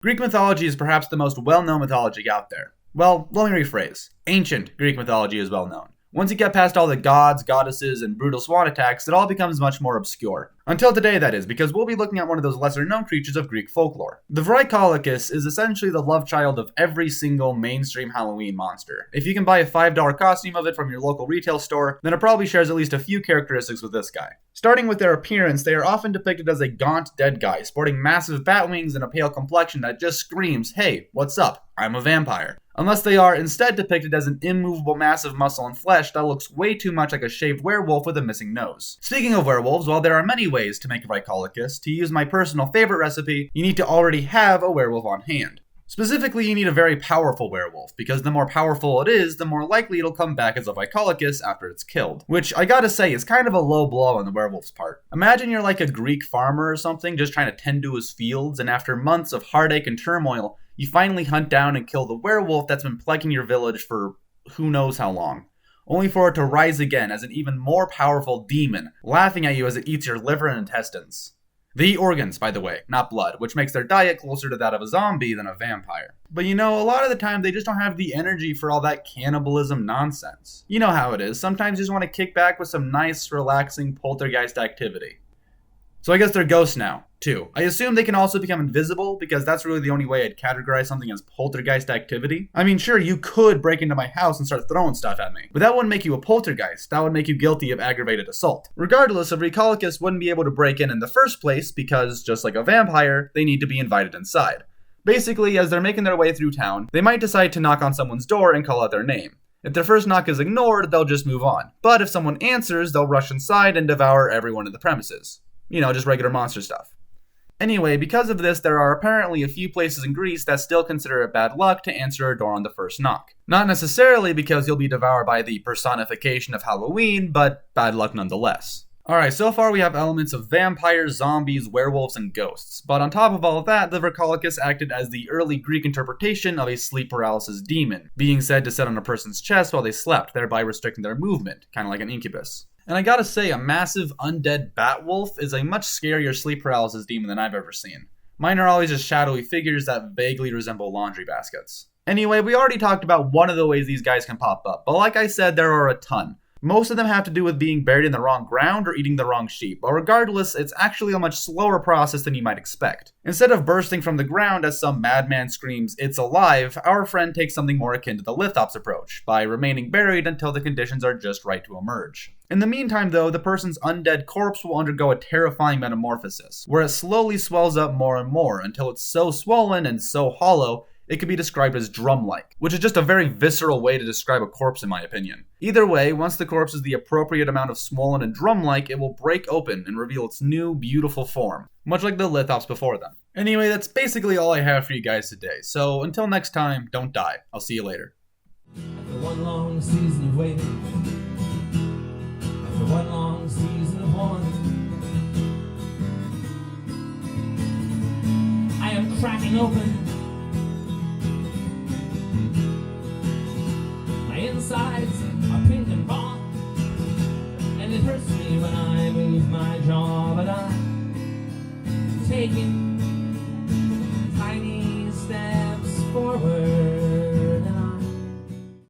Greek mythology is perhaps the most well-known mythology out there. Well, let me rephrase. Ancient Greek mythology is well-known. Once you get past all the gods, goddesses, and brutal swan attacks, it all becomes much more obscure. Until today, that is, because we'll be looking at one of those lesser-known creatures of Greek folklore. The Vrykolakis is essentially the love child of every single mainstream Halloween monster. If you can buy a $5 costume of it from your local retail store, then it probably shares at least a few characteristics with this guy. Starting with their appearance, they are often depicted as a gaunt dead guy, sporting massive bat wings and a pale complexion that just screams, "Hey, what's up? I'm a vampire." Unless they are instead depicted as an immovable mass of muscle and flesh that looks way too much like a shaved werewolf with a missing nose. Speaking of werewolves, while there are many ways to make a Vercolicus, to use my personal favorite recipe, you need to already have a werewolf on hand. Specifically, you need a very powerful werewolf, because the more powerful it is, the more likely it'll come back as a Vrykolakis after it's killed. Which, I gotta say, is kind of a low blow on the werewolf's part. Imagine you're like a Greek farmer or something, just trying to tend to his fields, and after months of heartache and turmoil, you finally hunt down and kill the werewolf that's been plaguing your village for who knows how long, only for it to rise again as an even more powerful demon, laughing at you as it eats your liver and intestines. They eat organs, by the way, not blood, which makes their diet closer to that of a zombie than a vampire. But you know, a lot of the time they just don't have the energy for all that cannibalism nonsense. You know how it is, sometimes you just want to kick back with some nice, relaxing poltergeist activity. So I guess they're ghosts now, too. I assume they can also become invisible, because that's really the only way I'd categorize something as poltergeist activity. I mean, sure, you could break into my house and start throwing stuff at me, but that wouldn't make you a poltergeist. That would make you guilty of aggravated assault. Regardless, a Vrykolakis wouldn't be able to break in the first place, because, just like a vampire, they need to be invited inside. Basically, as they're making their way through town, they might decide to knock on someone's door and call out their name. If their first knock is ignored, they'll just move on. But if someone answers, they'll rush inside and devour everyone in the premises. You know, just regular monster stuff. Anyway, because of this, there are apparently a few places in Greece that still consider it bad luck to answer a door on the first knock. Not necessarily because you'll be devoured by the personification of Halloween, but bad luck nonetheless. Alright, so far we have elements of vampires, zombies, werewolves, and ghosts. But on top of all of that, the Vercolicus acted as the early Greek interpretation of a sleep paralysis demon, being said to sit on a person's chest while they slept, thereby restricting their movement, kind of like an incubus. And I gotta say, a massive undead bat wolf is a much scarier sleep paralysis demon than I've ever seen. Mine are always just shadowy figures that vaguely resemble laundry baskets. Anyway, we already talked about one of the ways these guys can pop up, but like I said, there are a ton. Most of them have to do with being buried in the wrong ground or eating the wrong sheep, but regardless, it's actually a much slower process than you might expect. Instead of bursting from the ground as some madman screams, "It's alive," our friend takes something more akin to the lithops approach, by remaining buried until the conditions are just right to emerge. In the meantime, though, the person's undead corpse will undergo a terrifying metamorphosis, where it slowly swells up more and more until it's so swollen and so hollow, it could be described as drum-like, which is just a very visceral way to describe a corpse in my opinion. Either way, once the corpse is the appropriate amount of swollen and drum-like, it will break open and reveal its new, beautiful form, much like the lithops before them. Anyway, that's basically all I have for you guys today, so until next time, don't die. I'll see you later. After one long season of waiting, after one long season of haunting, I am cracking open. Insides are pink and raw, and it hurts me when I move my jaw, but I'm taking